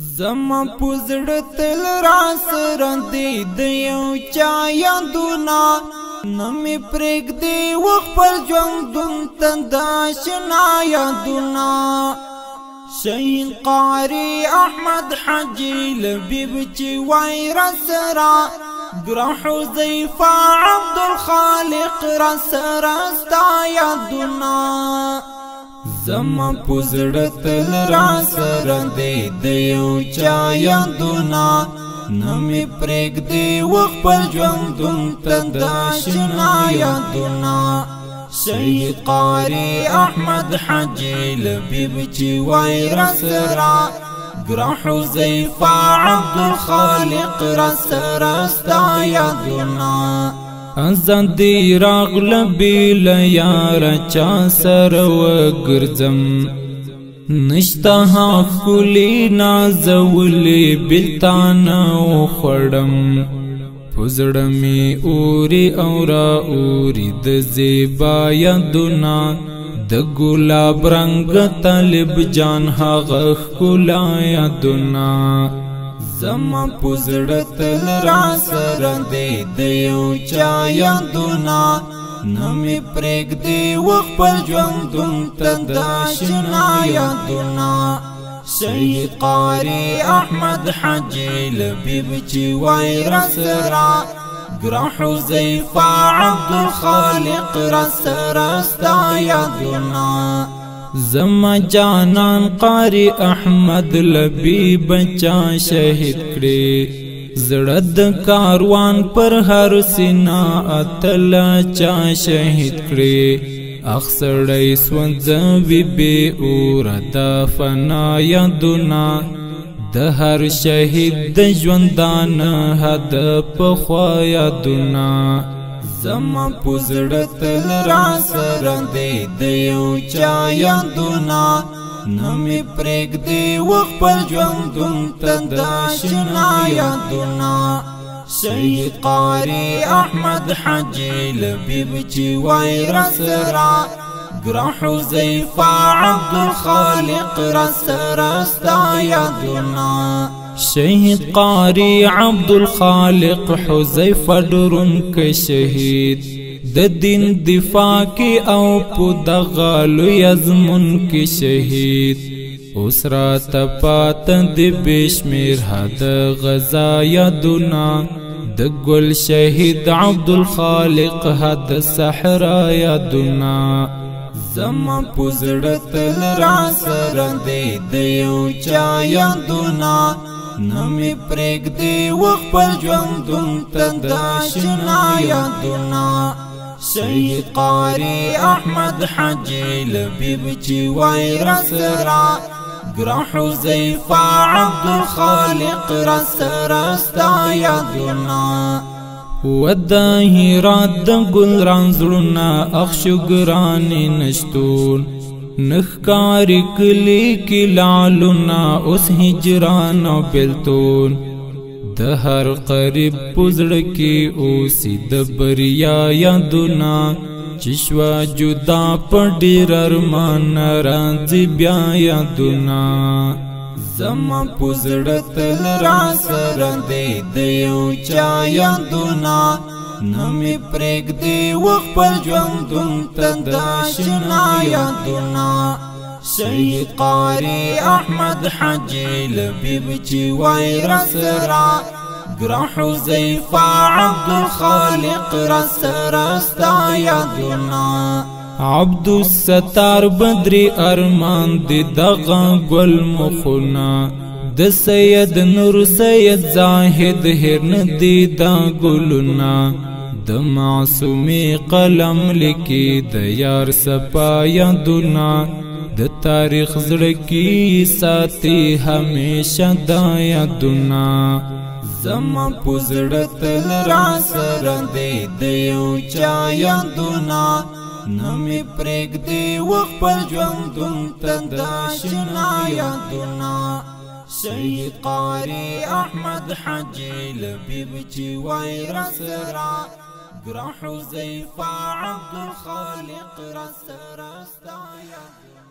زما پوزړه تل را سره دی د یو چا یادونه نه مې پرېږدي وخپل ژوندون ته د اشنا یادونه شهید قاري احمد حاجي لبیب چې وای را سره ګران حذیفه عبدالخالق را سره ستا یادونه زما پوزړه تل را سره دی د یو چا یادونه نه مې پرېږدي وخپل ژوندون ته د اشنا یادونه شهید قاري احمد حاجي لبیب چې وای را سره ګران حذیفه عبدالخالق را سره ستا یادونه ازادي راغله بیل یاره چا سره وګرځم نشته ښکلي نازولې بېلتانه وخوړم په زړه مې اوري او را اوري د زیبا یادونه د ګلاب رنګ طالب جان هغه ښکلا یادونه زما پوزړه تل را سره دی د یو چا یادونه نه مې پرېږدي وخپل ژوندون ته د اشنا یادونه شهید قاري احمد حاجي لبیب چې وای را سره ګران حذیفه عبدالخالق را سره ستا یادونه زما جانان قاری احمد لبیب چا شهید کړي زړه د کاروان پر هر سینا اتلا چا شهید کړي اخسړی سوځوي بې اوره د فنا یادونه د هر شهید د ژوندانه هدف پخوا یادونه زما پوزړه تل را سره دی د یو چا یادونه نه مې پرېږدي وخپل ژوندون ته د اشنا یادونه شهید قاري احمد حاجي لبیب چې وای را سره ګران حذیفه عبدالخالق را سره ستا یادونه شهید قاري عبدالخالق حذیفه ډرونکی شهید د دین دفاع کی او په دغه لوی ازمون کی شهید اوس راته پاته د بشمیر حد غزا یادونه د ګل شهید عبدالخالق حد صحرا یادونه زما پوزړه تل را سره دی د یو چا یادونه نه مې پرېږدي وخپل ژوندون ته د اشنا یادونه شهید قاري احمد حاجي لبیب چې وای را سره ګران حذیفه عبدالخالق را سره ستا یادونه و د هرات د ګلران زړونه اخشو ګرانې نشتون نخکاری کلی کی لعلنا اوس هجران او بلتون د هر قریب پزړه کی اوسی د بریا یادونه چشوا جدا پډیر ارمان راځي بیا یادونه زما پزړه تل را سره دی د یو چا یادونه نه مې پرېږدي وخپل ژوندون ته د اشنا یادونه شهید قاري احمد حاجي لبیب چې وای را سره ګران حذیفه عبدالخالق را سره ستا یادونه عبدالستار بدري ارمان دی دغه ګل مخونه د سید نور سید زاهد هرن دی دا ګلونه د معصومی قلم لیکي د یار صفا یادونه د تاریخ زړه کی ساتي همیشه دا یادونه زما پوزړه تل را سره دی د یو چا یادونه نه مې پرېږدي وخپل ژوندون ته د اشنا یادونه شهید قاري احمد حاجي لبیب چې وای را سره ګران حذیفه عبدالخالق را سره ستا یادونه